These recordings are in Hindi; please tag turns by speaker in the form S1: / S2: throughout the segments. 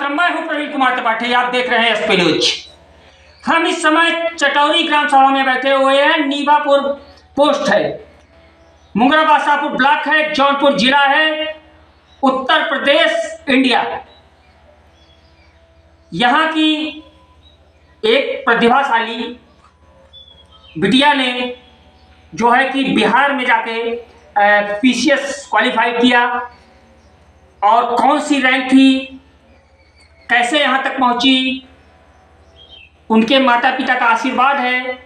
S1: नमस्कार, मैं हूं प्रवीण कुमार त्रिपाठी। आप देख रहे हैं एसपी न्यूज। हम इस समय चटौरी ग्राम सभा में बैठे हुए हैं। नीवापुर पोस्ट है, मुंगरा बासापुर ब्लॉक है, जौनपुर जिला है, उत्तर प्रदेश, इंडिया। यहाँ की एक प्रतिभाशाली बिटिया ने जो है कि बिहार में जाके पीसीएस क्वालिफाई किया और कौन सी रैंक थी, कैसे यहाँ तक पहुंची, उनके माता पिता का आशीर्वाद है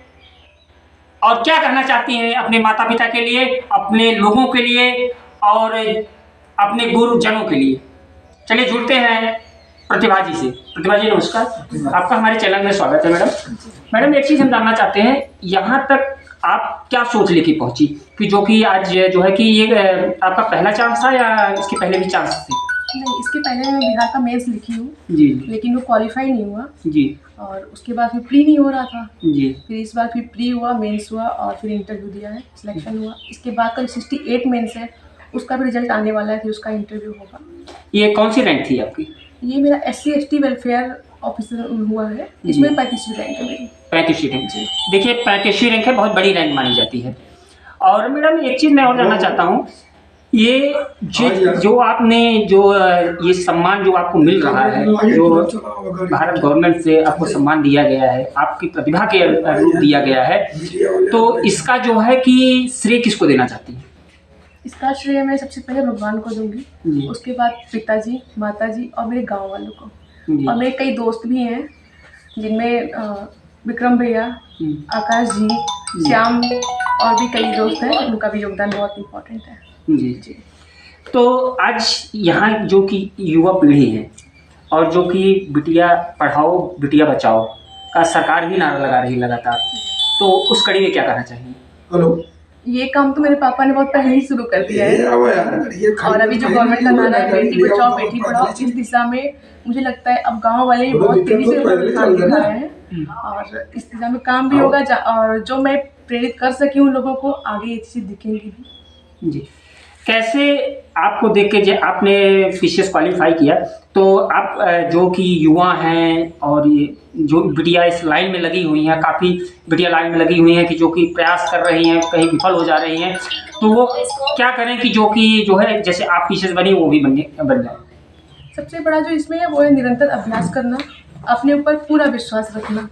S1: और क्या कहना चाहती हैं अपने माता पिता के लिए, अपने लोगों के लिए और अपने गुरुजनों के लिए। चलिए जुड़ते हैं प्रतिभा जी से। प्रतिभा जी नमस्कार, आपका हमारे चैनल में स्वागत है। मैडम एक चीज़ हम जानना चाहते हैं, यहाँ तक आप क्या सोच लेके पहुंची कि जो कि आज जो है कि ये आपका पहला चांस था या इसके पहले भी चांस थे?
S2: नहीं, इसके पहले मैं बिहार का मेंस लिखी हूँ
S1: जी,
S2: लेकिन वो क्वालिफाई नहीं हुआ
S1: जी,
S2: और उसके बाद फिर प्री नहीं हो रहा था
S1: जी,
S2: फिर इस बार फिर प्री हुआ, मेंस हुआ और फिर इंटरव्यू दिया है, सिलेक्शन हुआ। इसके बाद का 68 मेंस है, उसका भी रिजल्ट आने वाला है, फिर उसका इंटरव्यू होगा।
S1: ये कौन सी रैंक थी आपकी?
S2: ये मेरा SC/ST वेलफेयर ऑफिसर हुआ है, इसमें 35वीं रैंक है मेरी।
S1: 35वीं रैंक। देखिए 35वीं रैंक है, बहुत बड़ी रैंक मानी जाती है। और मैडम एक चीज़ मैं और जानना चाहता हूँ, ये जो आपने जो ये सम्मान जो आपको मिल रहा है, जो भारत गवर्नमेंट से आपको सम्मान दिया गया है, आपकी प्रतिभा के अनुरूप दिया गया है, तो इसका जो है कि श्रेय किसको देना चाहती है?
S2: इसका श्रेय मैं सबसे पहले भगवान को दूंगी, उसके बाद पिताजी, माताजी और मेरे गाँव वालों को। और मेरे कई दोस्त भी हैं जिनमें विक्रम भैया, आकाश जी, श्याम और भी कई दोस्त हैं, उनका भी योगदान बहुत इम्पोर्टेंट है।
S1: जी जी। तो आज यहाँ जो कि युवा पीढ़ी है और जो कि बिटिया पढ़ाओ बिटिया बचाओ का सरकार भी नारा लगा रही लगातार, तो उस कड़ी में क्या कहना चाहिए?
S3: हेलो,
S2: ये काम तो मेरे पापा ने बहुत पहले ही शुरू कर दिया है और अभी जो गवर्नमेंट का नारा है बेटी बचाओ बेटी पढ़ाओ, इस दिशा में मुझे लगता है अब गांव वाले भी बहुत तेजी से ध्यान दे रहे हैं और इस दिशा में काम भी होगा और जो मैं प्रेरित कर सकी हूँ लोगों को, आगे ये चीज़ दिखेंगी भी।
S1: जी, कैसे आपको देख के आपने पीसीएस क्वालिफाई किया, तो आप जो कि युवा हैं और ये जो बिटिया इस लाइन में लगी हुई हैं, काफ़ी बिटिया लाइन में लगी हुई हैं कि जो कि प्रयास कर रही हैं, कहीं विफल हो जा रही हैं, तो वो क्या करें कि जो कि जो है जैसे आप पीसीएस बनी वो भी बन जाए?
S2: सबसे बड़ा जो इसमें है वो है निरंतर अभ्यास करना, अपने ऊपर पूरा विश्वास रखना।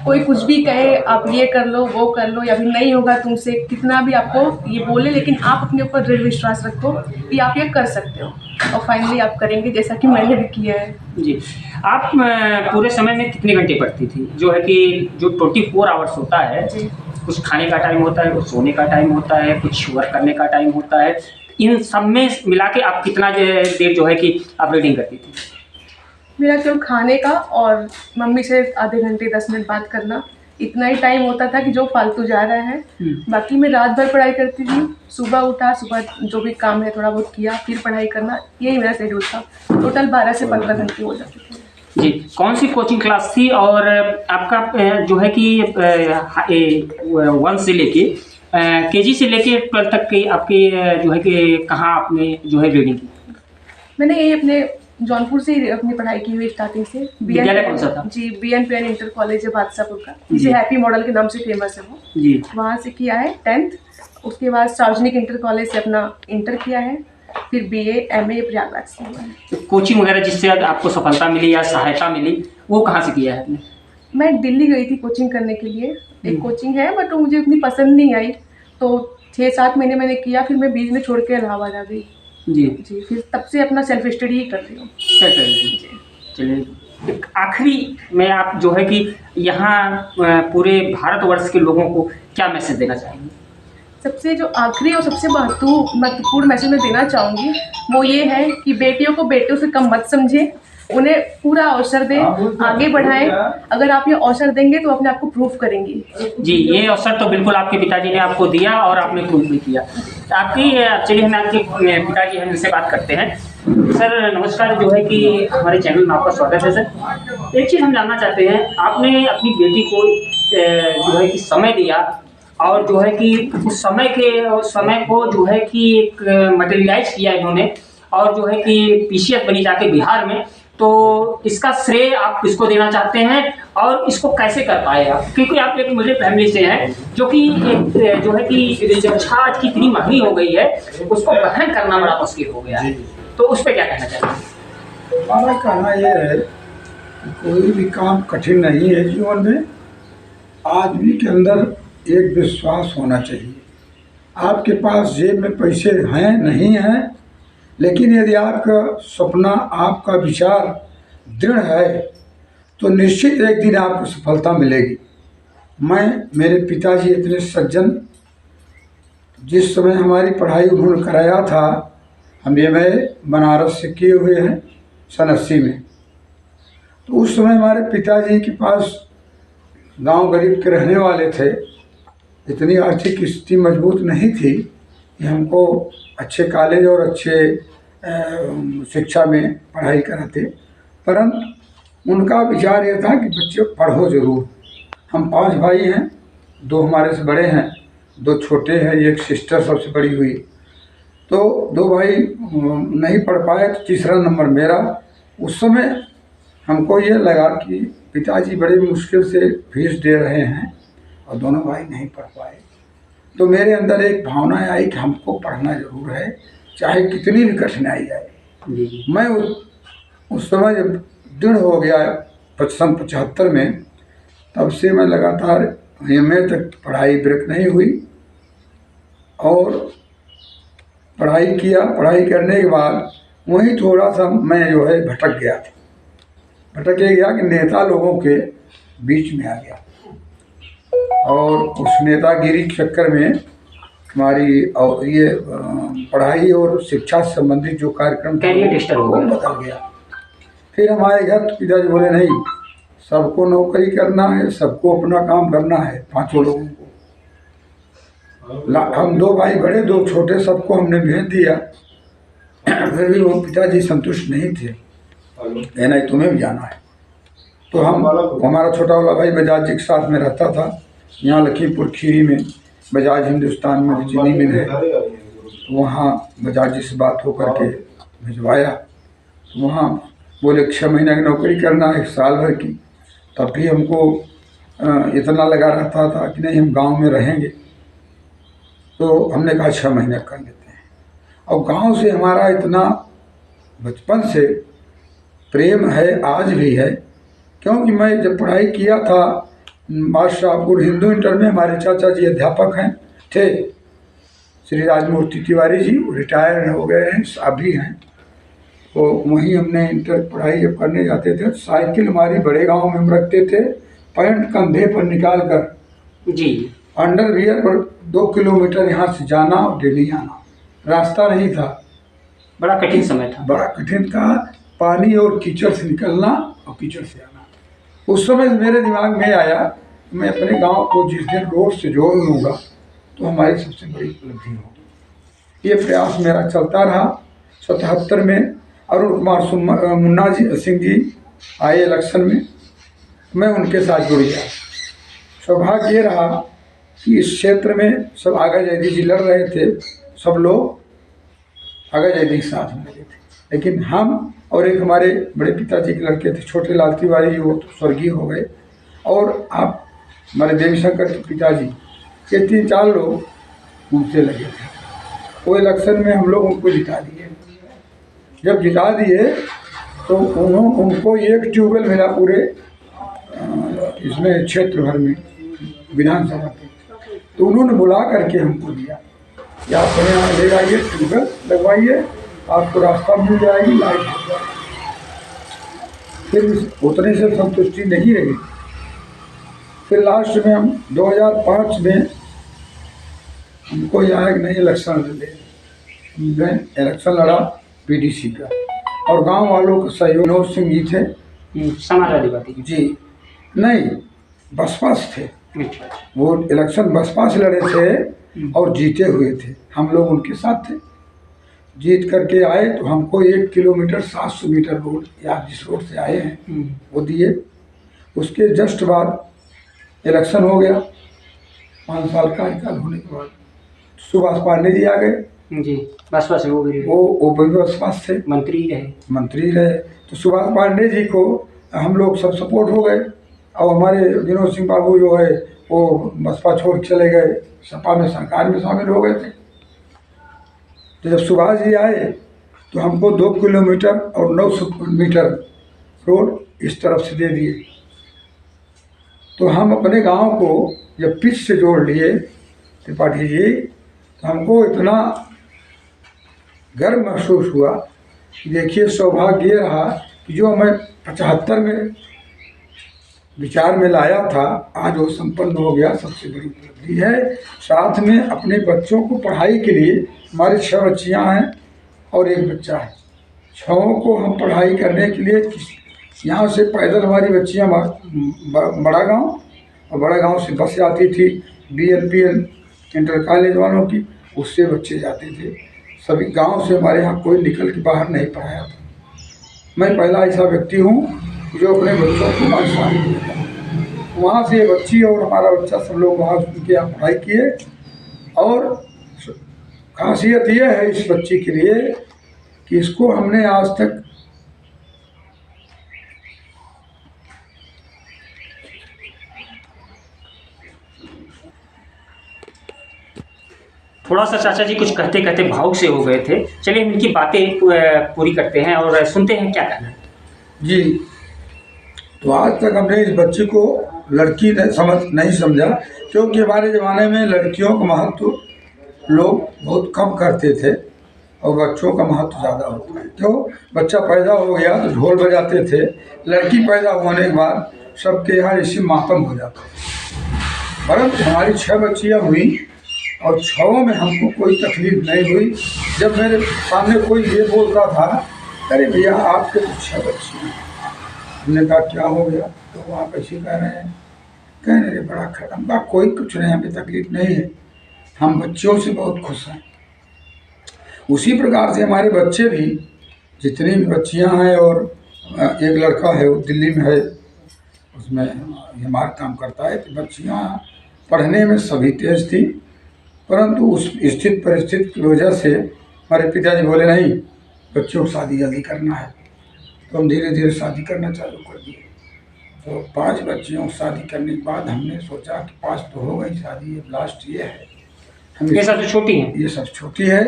S2: कोई कुछ भी कहे, आप ये कर लो वो कर लो या फिर नहीं होगा तुमसे, कितना भी आपको ये बोले, लेकिन आप अपने ऊपर दृढ़ विश्वास रखो कि आप ये कर सकते हो और फाइनली आप करेंगे, जैसा कि मैंने भी किया है। जी,
S1: आप पूरे समय में कितने घंटे पढ़ती थी? जो है कि जो 24 आवर्स होता है, कुछ खाने का टाइम होता है, कुछ सोने का टाइम होता है, कुछ वर्क करने का टाइम होता है, इन सब में मिला के आप कितना देर जो है कि आप रीडिंग करती थी?
S2: मेरा केवल खाने का और मम्मी से आधे घंटे 10 मिनट बात करना, इतना ही टाइम होता था कि जो फालतू जा रहा है। बाकी मैं रात भर पढ़ाई करती थी, सुबह उठा, सुबह जो भी काम है थोड़ा बहुत किया, फिर पढ़ाई करना, यही मेरा शेड्यूल था। टोटल 12 से 15 घंटे हो जाते थे।
S1: जी, कौन सी कोचिंग क्लास थी और आपका जो है कि 1 से लेके केजी से लेके 12 तक की आपकी जो है कि कहाँ आपने जो है रीडिंग की?
S2: मैंने ये अपने जौनपुर से ही अपनी पढ़ाई की हुई स्टार्टिंग से।
S1: विद्यालय कौन सा था?
S2: जी, BNPN इंटर कॉलेज है बादशाहपुर का, जिसे हैप्पी मॉडल के नाम से फेमस है वो।
S1: जी,
S2: वहाँ से किया है 10th। उसके बाद सार्वजनिक इंटर कॉलेज से अपना इंटर किया है, फिर BA MA प्रयागराज से हुआ है।
S1: तो कोचिंग वगैरह जिससे आपको सफलता मिली या सहायता मिली, वो कहाँ से किया है आपने?
S2: मैं दिल्ली गई थी कोचिंग करने के लिए, एक कोचिंग है बट वो मुझे उतनी पसंद नहीं आई, तो 6-7 महीने मैंने किया, फिर मैं बीच में छोड़ के इलाहाबाद आ गई।
S1: जी
S2: जी, फिर तब से अपना सेल्फ स्टडी ही कर रही हूँ।
S1: चलिए एक आखिरी में आप जो है कि यहाँ पूरे भारतवर्ष के लोगों को क्या मैसेज देना चाहेंगे?
S2: सबसे जो आखिरी और सबसे महत्वपूर्ण मैसेज मैं देना चाहूँगी वो ये है कि बेटियों को बेटियों से कम मत समझें, उन्हें पूरा अवसर दें, आगे बढ़ाएं। अगर आप ये अवसर देंगे तो अपने आप को प्रूफ करेंगी।
S1: जी, ये अवसर तो बिल्कुल आपके पिताजी ने आपको दिया और आपने प्रूफ भी किया। आपकी चलिए हम आपके पिताजी हम इनसे बात करते हैं। सर नमस्कार, जो है कि हमारे चैनल में आपका स्वागत है। सर एक चीज़ हम जानना चाहते हैं, आपने अपनी बेटी को जो है कि समय दिया और जो है कि उस समय को जो है कि एक मटेरियलाइज किया इन्होंने और जो है कि पीसीएस बनी जाके बिहार में, तो इसका श्रेय आप किसको देना चाहते हैं और इसको कैसे कर पाए आप? क्योंकि आप एक मिडिल फैमिली से हैं, जो कि एक जो है कि शिक्षा आज की इतनी महंगी हो गई है, उसको वहन करना बड़ा मुश्किल हो गया है, तो उस पर क्या कहना चाहते हैं?
S3: हमारा कहना यह है कि कोई भी काम कठिन नहीं है जीवन में। आदमी के अंदर एक विश्वास होना चाहिए। आपके पास जेब में पैसे हैं नहीं हैं, लेकिन यदि आपका सपना, आपका विचार दृढ़ है तो निश्चित एक दिन आपको सफलता मिलेगी। मेरे पिताजी इतने सज्जन, जिस समय हमारी पढ़ाई उन्होंने कराया था, हम MA बनारस से किए हुए हैं सन 80 में। तो उस समय हमारे पिताजी के पास, गांव गरीब के रहने वाले थे, इतनी आर्थिक स्थिति मजबूत नहीं थी कि हमको अच्छे कॉलेज और अच्छे शिक्षा में पढ़ाई कराते, परंतु उनका विचार ये था कि बच्चे पढ़ो ज़रूर। हम 5 भाई हैं, 2 हमारे से बड़े हैं, 2 छोटे हैं, एक सिस्टर सबसे बड़ी हुई। तो 2 भाई नहीं पढ़ पाए तो तीसरा नंबर मेरा। उस समय हमको ये लगा कि पिताजी बड़े मुश्किल से फीस दे रहे हैं और दोनों भाई नहीं पढ़ पाए। तो मेरे अंदर एक भावना आई कि हमको पढ़ना ज़रूर है, चाहे कितनी भी कठिनाई आए। मैं उस समय जब दृढ़ हो गया सन 75 में, तब से मैं लगातार MA तक पढ़ाई ब्रेक नहीं हुई और पढ़ाई किया। पढ़ाई करने के बाद वहीं थोड़ा सा मैं जो है भटक गया था। भटक ये गया कि नेता लोगों के बीच में आ गया और उस नेतागिरी के चक्कर में हमारी और ये पढ़ाई और शिक्षा से संबंधित जो कार्यक्रम था वो बदल गया। फिर हमारे घर पिताजी बोले नहीं, सबको नौकरी करना है, सबको अपना काम करना है, 5 लोगों को। हम 2 भाई बड़े, 2 छोटे, सबको हमने भेज दिया। फिर भी वो पिताजी संतुष्ट नहीं थे, नहीं तुम्हें भी जाना है। तो हमारा छोटा वाला भाई बजाज जी के साथ में रहता था, यहाँ लखीमपुर खीरी में बजाज हिंदुस्तान में चीनी मिल है, तो वहाँ बजाज जी से बात होकर के भिजवाया। तो वहाँ बोले 6 महीने की नौकरी करना है, 1 साल भर की। तब भी हमको इतना लगा रहता था कि नहीं हम गांव में रहेंगे। तो हमने कहा 6 महीने कर लेते हैं। और गांव से हमारा इतना बचपन से प्रेम है, आज भी है, क्योंकि मैं जब पढ़ाई किया था बादशाहपुर हिंदू इंटर में, हमारे चाचा जी अध्यापक हैं थे, श्री राजमूर्ति तिवारी जी, रिटायर हो गए हैं, अभी हैं। तो वहीं हमने इंटर पढ़ाई जब करने जाते थे, साइकिल हमारी बड़े गांव में हम रखते थे, पैंट कंधे पर निकाल कर
S1: जी
S3: अंडरवियर पर 2 किलोमीटर यहाँ से जाना और डेली आना। रास्ता नहीं था,
S1: बड़ा कठिन समय था,
S3: बड़ा कठिन था। पानी और कीचड़ से निकलना और कीचड़ से आना। उस समय मेरे दिमाग में आया मैं अपने गांव को जिस दिन रोड से जोड़ लूँगा तो हमारी सबसे बड़ी उपलब्धि होगी। ये प्रयास मेरा चलता रहा। 77 में अरुण कुमार मुन्ना जी सिंह जी आए इलेक्शन में, मैं उनके साथ जुड़ गया। सौभाग्य ये रहा कि इस क्षेत्र में सब आगा जैदी जी लड़ रहे थे, सब लोग आगा जैदी के साथ में लगे थे, लेकिन हम और एक हमारे बड़े पिताजी के लड़के थे छोटे लाल तिवारी जी, वो तो स्वर्गीय हो गए, और आप हमारे देवी शंकर के पिताजी, ये 3-4 लोग उनसे लगे थे। वो इलेक्शन में हम लोग उनको जिता दिए। जब जिता दिए तो उनको एक ट्यूबवेल मिला पूरे इसमें क्षेत्र भर में विधानसभा के। तो उन्होंने बुला करके हमको दिया कि आप अपने यहाँ ले आइए, ट्यूबवेल लगवाइए, आपको रास्ता मिल जाएगी, लाइट हो जाएगी। फिर उतने से संतुष्टि नहीं रही। फिर लास्ट में हम 2005 में हमको यहाँ एक नई इलेक्शन लड़े। इलेक्शन लड़ा PDC का, और गांव वालों का सहयोग विनोद सिंह जी थे,
S1: समाजवादी पार्टी
S3: जी नहीं बसपा से थे। वो इलेक्शन बसपा से लड़े थे और जीते हुए थे, हम लोग उनके साथ थे। जीत करके आए तो हमको 1 किलोमीटर 700 मीटर रोड, या जिस रोड से आए हैं वो दिए। उसके जस्ट बाद इलेक्शन हो गया। 5 साल कार्यकाल होने के बाद सुभाष पांडे जी आ गए,
S1: जी, बसपा से वो भी
S3: वो भी बसपा थे, मंत्री रहे। तो सुभाष पांडे जी को हम लोग सब सपोर्ट हो गए। और हमारे विनोद सिंह बाबू जो है वो बसपा छोड़ चले गए, सपा में सरकार में शामिल हो गए थे। तो जब सुभाष जी आए तो हमको 2 किलोमीटर और 900 मीटर रोड इस तरफ से दे दिए। तो हम अपने गांव को जब पिच से जोड़ लिए त्रिपाठी जी, तो हमको इतना गर्व महसूस हुआ कि देखिए सौभाग्य ये रहा कि जो मैं 75 में विचार में लाया था आज वो संपन्न हो गया। सबसे बड़ी उपलब्धि है। साथ में अपने बच्चों को पढ़ाई के लिए हमारी 6 बच्चियां हैं और 1 बच्चा है। 6 को हम पढ़ाई करने के लिए यहाँ से पैदल हमारी बच्चियाँ बड़ा गांव, और बड़ा गांव से बस जाती थी BLPL इंटर कॉलेज वालों की, उससे बच्चे जाते थे। सभी गांव से हमारे यहाँ कोई निकल के बाहर नहीं पढ़ाया था। मैं पहला ऐसा व्यक्ति हूँ जो अपने बच्चों को वहाँ शामिल किया। वहाँ से बच्ची और हमारा बच्चा सब लोग वहाँ उनके यहाँ पढ़ाई किए। और खासियत ये है इस बच्ची के लिए कि इसको हमने आज तक
S1: थोड़ा सा चाचा जी कुछ कहते कहते भावुक से हो गए थे। चलिए हम इनकी बातें पूरी करते हैं और सुनते हैं क्या कहना है।
S3: जी, तो आज तक हमने इस बच्चे को लड़की नहीं समझा, क्योंकि हमारे ज़माने में लड़कियों का महत्व लोग बहुत कम करते थे और बच्चों का महत्व ज़्यादा होता है। तो बच्चा पैदा हो गया तो ढोल बजाते थे, लड़की पैदा होने के बाद सबके यहाँ इसी मातम हो जाता है। परंतु हमारी 6 बच्चियाँ हुई और 6 में हमको कोई तकलीफ नहीं हुई। जब मेरे सामने कोई ये बोलता था, अरे भैया आपके तो 6 बच्चे हैं, हमने कहा क्या हो गया, तो आप ऐसे कह रहे हैं, कहने रे बड़ा खत्म का कोई कुछ नहीं, हमें तकलीफ नहीं है, हम बच्चों से बहुत खुश हैं। उसी प्रकार से हमारे बच्चे भी, जितनी भी बच्चियां हैं, और एक लड़का है वो दिल्ली में है, उसमें हमारा काम करता है। तो बच्चियां पढ़ने में सभी तेज थी, परंतु उस स्थित परिस्थिति की वजह से हमारे पिताजी बोले नहीं, बच्चों को शादी जल्दी करना है। तो हम धीरे धीरे शादी करना चालू कर दिए। तो 5 बच्चियों को शादी करने के बाद हमने सोचा कि 5 तो हो गई शादी, अब लास्ट ये है, हम
S1: ये सब छोटी है,
S3: ये सब छोटी है,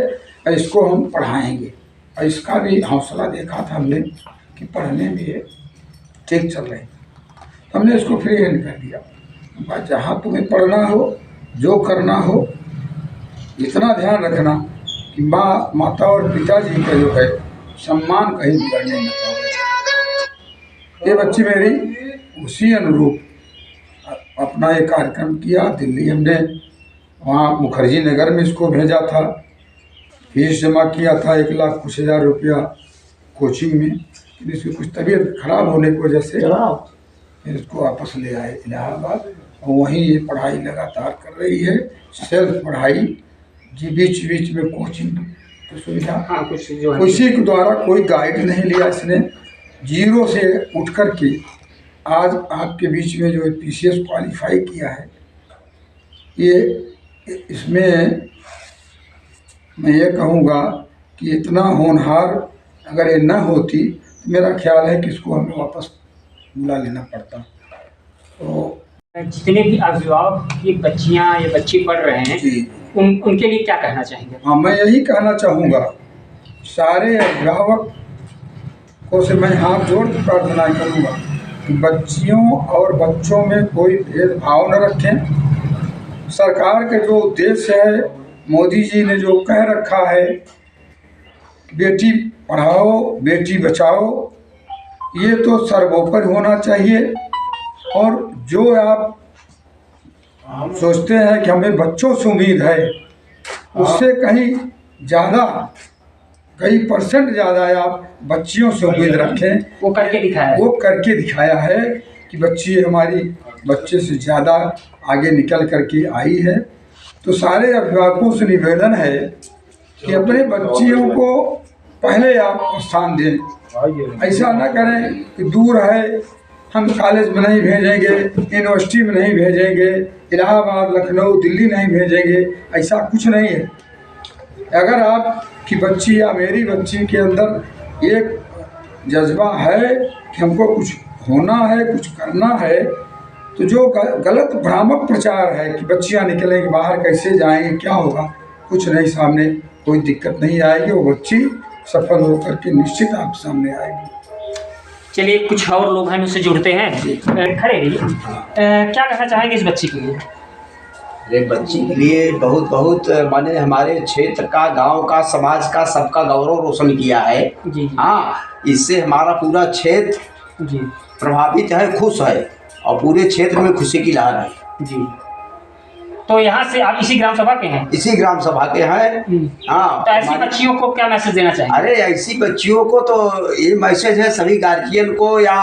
S3: और इसको हम पढ़ाएंगे। और इसका भी हौसला देखा था हमने कि पढ़ने में ये ठीक चल रही। हमने इसको फ्री हैंड कर दिया, जहाँ तुम्हें पढ़ना हो, जो करना हो, इतना ध्यान रखना कि माता और पिताजी का जो है सम्मान कहीं बिगड़ने न पाए। ये बच्ची मेरी उसी अनुरूप अपना एक कार्यक्रम किया। दिल्ली हमने वहाँ मुखर्जी नगर में इसको भेजा था, फीस जमा किया था 1 लाख कुछ हज़ार रुपया कोचिंग में। इसकी कुछ तबीयत खराब होने की वजह से फिर इसको वापस ले आए इलाहाबाद, और वहीं ये पढ़ाई लगातार कर रही है, सेल्फ पढ़ाई जी। बीच बीच में कोचिंग की सुविधा किसी के द्वारा कोई गाइड नहीं लिया इसने, 0 से उठ कर के आज आपके बीच में जो PCS क्वालिफाई किया है। ये इसमें मैं ये कहूँगा कि इतना होनहार अगर ये न होती तो मेरा ख्याल है कि इसको हमें वापस बुला लेना पड़ता। तो
S1: जितने भी अभिभावक ये बच्चियाँ या बच्चे पढ़ रहे हैं उनके लिए क्या कहना चाहेंगे?
S3: हाँ, मैं यही कहना चाहूँगा, सारे अभिभावक को से मैं हाथ जोड़ के प्रार्थना करूँगा कि बच्चियों और बच्चों में कोई भेदभाव न रखें। सरकार के जो उद्देश्य है, मोदी जी ने जो कह रखा है, बेटी पढ़ाओ बेटी बचाओ, ये तो सर्वोपरि होना चाहिए। और जो आप सोचते हैं कि हमें बच्चों से उम्मीद है, उससे कहीं ज़्यादा, कई % ज़्यादा आप बच्चियों से उम्मीद रखें।
S1: वो करके दिखाया
S3: है कि बच्ची हमारी बच्चे से ज़्यादा आगे निकल करके आई है। तो सारे अभिभावकों से निवेदन है कि अपने बच्चियों को पहले आप स्थान दें। ऐसा न करें कि दूर है, हम कॉलेज में नहीं भेजेंगे, यूनिवर्सिटी में नहीं भेजेंगे, इलाहाबाद, लखनऊ, दिल्ली नहीं भेजेंगे, ऐसा कुछ नहीं है। अगर आपकी बच्ची या मेरी बच्ची के अंदर एक जज्बा है कि हमको कुछ होना है, कुछ करना है, तो जो गलत भ्रामक प्रचार है कि बच्चियां निकलेंगी बाहर, कैसे जाएंगे, क्या होगा, कुछ नहीं, सामने कोई दिक्कत नहीं आएगी। वो बच्ची सफल होकर के निश्चित आप सामने आएगी।
S1: चलिए कुछ और लोग हैं, उससे जुड़ते हैं। खड़े रहिए, क्या कहना चाहेंगे इस बच्ची के लिए?
S4: अरे बच्ची के लिए बहुत बहुत माने हमारे क्षेत्र का, गांव का, समाज का, सबका गौरव रोशन किया है।
S1: जी।
S4: हाँ, इससे हमारा पूरा क्षेत्र
S1: जी
S4: प्रभावित है, खुश है, और पूरे क्षेत्र में खुशी की लहर है।
S1: जी। तो यहाँ से आप इसी ग्राम सभा के हैं?
S4: इसी ग्राम सभा के हैं। हाँ।
S1: तो ऐसी बच्चियों को क्या मैसेज देना चाहिए?
S4: अरे ऐसी बच्चियों को तो ये मैसेज है सभी गार्जियन को या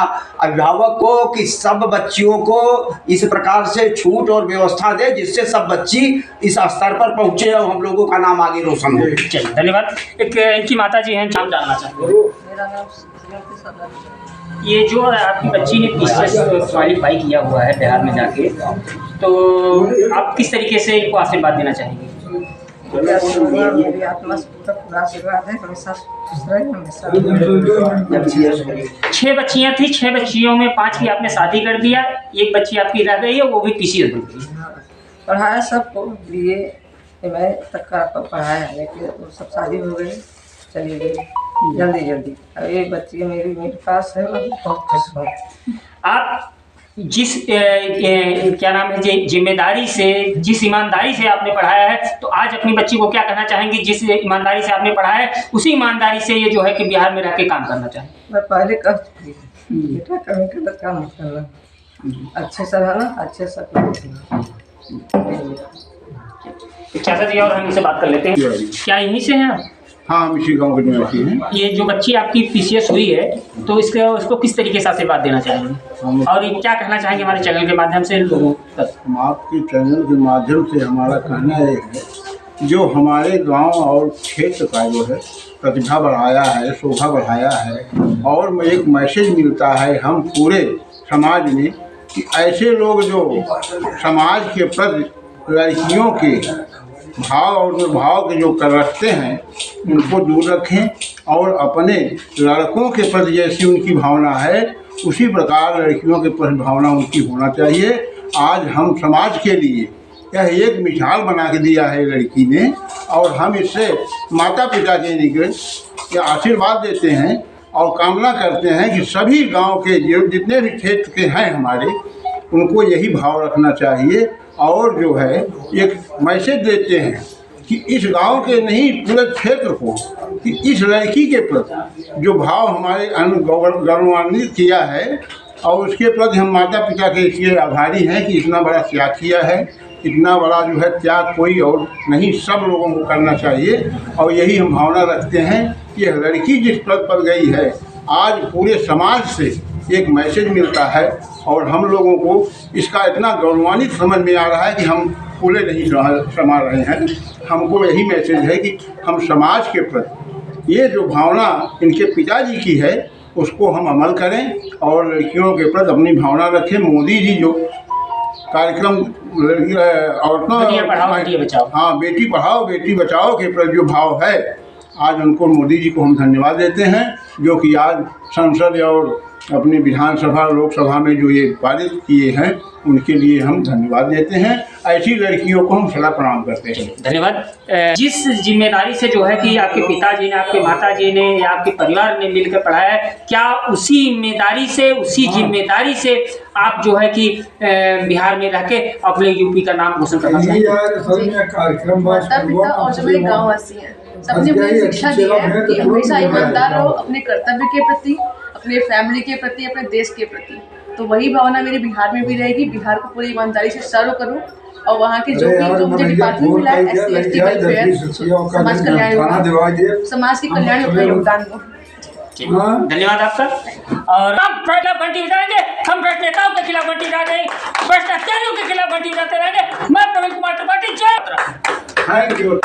S4: अभिभावक को कि सब बच्चियों को इस प्रकार से छूट और व्यवस्था दे जिससे सब बच्ची इस स्तर पर पहुँचे और हम लोगों का नाम आगे रोशन हो।
S1: चलिए धन्यवाद। एक इनकी माता जी हैं, नाम जानना चाहूँगा।
S2: मेरा नाम
S1: ये जो आपकी बच्ची ने PCS क्वालिफाई किया हुआ है बिहार में जाके, तो आप किस तरीके से इनको आशीर्वाद देना चाहेंगे?
S5: मेरी आत्मा से पूरा आशीर्वाद है, हमेशा खुश रहे, हमेशा।
S1: 6 बच्चियां थी, 6 बच्चियों में 5 की आपने शादी कर दिया, एक बच्ची आपकी रह गई है, वो भी PCS बन गई।
S5: पढ़ाया सबको, BA MA तक का पढ़ाया, लेकिन वो सब शादी हो गई, चली गई जल्दी। अब एक बच्ची मेरी मेरे पास है, मैं बहुत खुश हूँ।
S1: आप जिस क्या नाम है, जिम्मेदारी से, जिस ईमानदारी से आपने पढ़ाया है, तो आज अपनी बच्ची को क्या कहना चाहेंगे? जिस ईमानदारी से आपने पढ़ाया है, उसी ईमानदारी से ये जो है कि बिहार में रह के काम करना चाहें।
S5: मैं पहले कह चुकी हूँ, बेटा कभी गलत काम मत करना, अच्छे से रहना, अच्छे से
S1: चाचा जी और हम इनसे बात कर लेते हैं। क्या यहीं से हैं आप?
S6: हाँ, हम इसी गाँव के निवासी हैं।
S1: ये जो बच्ची आपकी PCS हुई है, तो उसको किस तरीके से आशीर्वाद देना चाहेंगे और ये क्या कहना चाहेंगे हमारे चैनल के माध्यम से लोगों तक?
S6: हम आपके चैनल के माध्यम से हमारा कहना ये है, जो हमारे गांव और क्षेत्र का जो है प्रतिभा बढ़ाया है, शोभा बढ़ाया है, और एक मैसेज मिलता है हम पूरे समाज में कि ऐसे लोग जो समाज के प्रति लड़कियों के भाव और दुर्भाव के जो कर रखते हैं उनको दूर रखें, और अपने लड़कों के प्रति जैसी उनकी भावना है उसी प्रकार लड़कियों के प्रति भावना उनकी होना चाहिए। आज हम समाज के लिए यह एक मिसाल बना के दिया है लड़की ने, और हम इससे माता पिता के लिए आशीर्वाद देते हैं और कामना करते हैं कि सभी गांव के जो जितने भी क्षेत्र के हैं हमारे, उनको यही भाव रखना चाहिए, और जो है एक मैसेज देते हैं कि इस गांव के नहीं पूरे क्षेत्र को कि इस लड़की के प्रति जो भाव हमारे गौरवान्वित किया है, और उसके प्रति हम माता पिता के इसलिए आभारी हैं कि इतना बड़ा त्याग किया है। इतना बड़ा जो है त्याग कोई और नहीं, सब लोगों को करना चाहिए, और यही हम भावना रखते हैं कि यह लड़की जिस पद पर गई है, आज पूरे समाज से एक मैसेज मिलता है, और हम लोगों को इसका इतना गौरवान्वित समझ में आ रहा है कि हम फूले नहीं समा रहे हैं। हमको यही मैसेज है कि हम समाज के प्रति ये जो भावना इनके पिताजी की है उसको हम अमल करें, और लड़कियों के प्रति अपनी भावना रखें। मोदी जी जो कार्यक्रम औरतों, हाँ, बेटी पढ़ाओ बेटी बचाओ के प्रति जो भाव है, आज उनको मोदी जी को हम धन्यवाद देते हैं, जो कि आज संसद और अपनी विधानसभा लोकसभा में जो ये पारित किए हैं, उनके लिए हम धन्यवाद देते हैं। ऐसी लड़कियों को हम सदा प्रणाम करते हैं।
S1: धन्यवाद। जिस जिम्मेदारी से जो है कि आपके पिताजी ने, आपके माताजी ने या आपके परिवार ने मिलकर पढ़ाया है, क्या उसी जिम्मेदारी से आप जो है कि बिहार में रह के अपने यूपी का नाम रोशन करना चाहिए?
S2: माता पिता और जो मेरे गाँव वासी हैं, सबने मुझे शिक्षा दी है कि हमेशा ईमानदार रहो अपने कर्तव्य के प्रति, अपने फैमिली के प्रति, अपने देश के प्रति। तो वही भावना मेरी बिहार में भी रहेगी। बिहार को पूरी ईमानदारी से सर्व करूं, और वहाँ के जो मुझे डिपार्टमेंट मिला है, SC ST वेलफेयर, समाज कल्याण विभाग, समाज के कल्याण में अपना योगदान दूं।
S1: धन्यवाद आपका। और हम घंटी बजाएंगे, हम भ्रष्ट नेताओं के खिलाफ घंटी बजाएंगे, भ्रष्टाचारियों के खिलाफ घंटी बजाते रहेंगे। मैं प्रवीण कुमार त्रिपाठी, जय।
S6: Thank you.